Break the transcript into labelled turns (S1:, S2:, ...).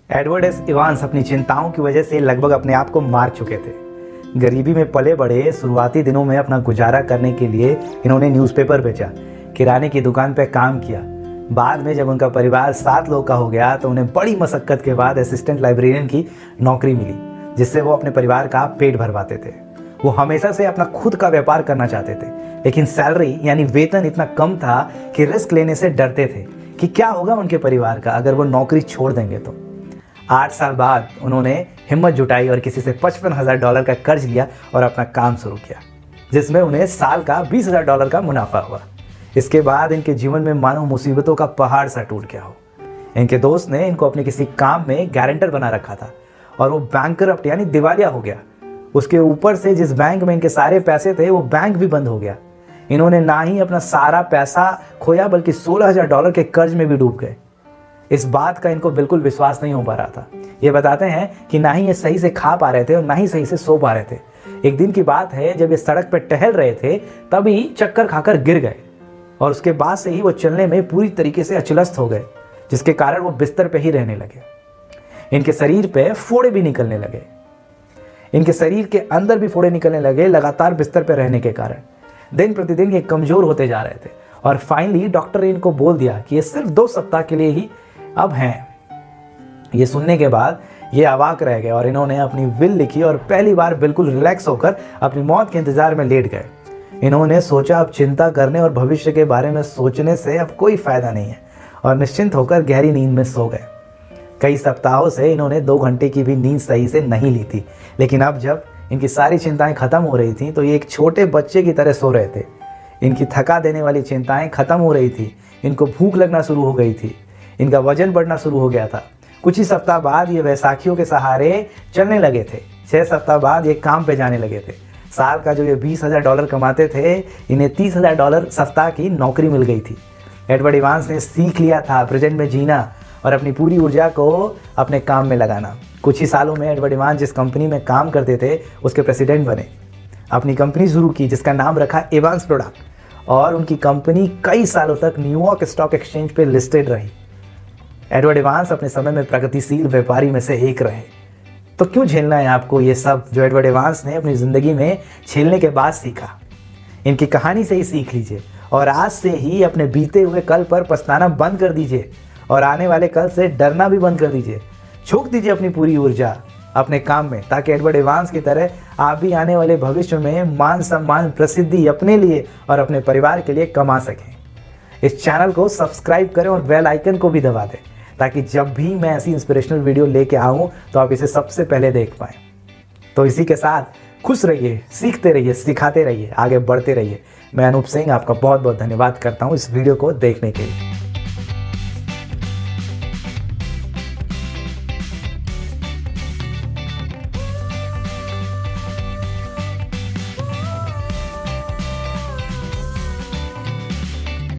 S1: Edward S Evans अपनी चिंताओं की वजह से लगभग अपने आप को मार चुके थे। गरीबी में पले बड़े शुरुआती दिनों में अपना गुजारा करने के लिए इन्होंने न्यूज़पेपर बेचा, किराने की दुकान पर काम किया। बाद में जब उनका परिवार 7 लोग का हो गया तो उन्हें बड़ी मशक्कत के बाद असिस्टेंट लाइब्रेरियन की नौकरी मिली, जिससे वो अपने परिवार का पेट भरवाते थे। वो हमेशा से अपना खुद का व्यापार करना चाहते थे, लेकिन सैलरी यानी वेतन इतना कम था कि रिस्क लेने से डरते थे कि क्या होगा उनके परिवार का अगर वो नौकरी छोड़ देंगे तो। 8 साल बाद उन्होंने हिम्मत जुटाई और किसी से $55,000 का कर्ज लिया और अपना काम शुरू किया, जिसमें उन्हें साल का $20,000 का मुनाफा हुआ। इसके बाद इनके जीवन में मानो मुसीबतों का पहाड़ सा टूट गया हो। इनके दोस्त ने इनको अपने किसी काम में गारंटर बना रखा था और वो बैंकरप्ट यानी दिवालिया हो गया। उसके ऊपर से जिस बैंक में इनके सारे पैसे थे वो बैंक भी बंद हो गया। इन्होंने ना ही अपना सारा पैसा खोया बल्कि $16,000 के कर्ज में भी डूब गए। इस बात का इनको बिल्कुल विश्वास नहीं हो पा रहा था। ये बताते हैं कि ना ही ये सही से खा पा रहे थे और ना ही सही से सो पा रहे थे। एक दिन की बात है जब ये सड़क पर टहल रहे थे तभी चक्कर खाकर गिर गए और उसके बाद से ही वो चलने में पूरी तरीके से अचलस्त हो गए, जिसके कारण वो बिस्तर पे ही रहने लगे। इनके शरीर पे फोड़े भी निकलने लगे। इनके शरीर के अंदर भी फोड़े निकलने लगे लगातार बिस्तर पे रहने के कारण। दिन प्रतिदिन ये कमजोर होते जा रहे थे और फाइनली डॉक्टर ने इनको बोल दिया कि ये सिर्फ 2 सप्ताह के लिए ही अब हैं। ये सुनने के बाद ये अवाक रह गए और इन्होंने अपनी विल लिखी और पहली बार बिल्कुल रिलैक्स होकर अपनी मौत के इंतजार में लेट गए। इन्होंने सोचा अब चिंता करने और भविष्य के बारे में सोचने से अब कोई फायदा नहीं है और निश्चिंत होकर गहरी नींद में सो गए। कई सप्ताहों से इन्होंने 2 घंटे की भी नींद सही से नहीं ली थी, लेकिन अब जब इनकी सारी चिंताएं खत्म हो रही थी तो ये एक छोटे बच्चे की तरह सो रहे थे। इनकी थका देने वाली चिंताएं खत्म हो रही थी। इनको भूख लगना शुरू हो गई थी। इनका वजन बढ़ना शुरू हो गया था। कुछ ही सप्ताह बाद ये वैसाखियों के सहारे चलने लगे थे। 6 सप्ताह बाद ये काम पे जाने लगे थे। साल का जो ये $20,000 कमाते थे, इन्हें $30,000 सप्ताह की नौकरी मिल गई थी। एडवर्ड इवांस ने सीख लिया था प्रेजेंट में जीना और अपनी पूरी ऊर्जा को अपने काम में लगाना। कुछ ही सालों में एडवर्ड इवांस जिस कंपनी में काम करते थे उसके प्रेसिडेंट बने। अपनी कंपनी शुरू की जिसका नाम रखा इवांस प्रोडक्ट और उनकी कंपनी कई सालों तक न्यूयॉर्क स्टॉक एक्सचेंज पे लिस्टेड रही। एडवर्ड इवांस अपने समय में प्रगतिशील व्यापारी में से एक रहे। तो क्यों झेलना है आपको ये सब जो एडवर्ड इवांस ने अपनी ज़िंदगी में झेलने के बाद सीखा? इनकी कहानी से ही सीख लीजिए और आज से ही अपने बीते हुए कल पर पछताना बंद कर दीजिए और आने वाले कल से डरना भी बंद कर दीजिए। झोंक दीजिए अपनी पूरी ऊर्जा अपने काम में, ताकि एडवर्ड इवांस की तरह आप भी आने वाले भविष्य में मान सम्मान प्रसिद्धि अपने लिए और अपने परिवार के लिए कमा सकें। इस चैनल को सब्सक्राइब करें और बेल आइकन को भी दबा दें, ताकि जब भी मैं ऐसी इंस्पिरेशनल वीडियो लेके आऊँ तो आप इसे सबसे पहले देख पाएँ। तो इसी के साथ खुश रहिए, सीखते रहिए, सिखाते रहिए, आगे बढ़ते रहिए। मैं अनूप सिंह आपका बहुत बहुत धन्यवाद करता हूँ इस वीडियो को देखने के लिए।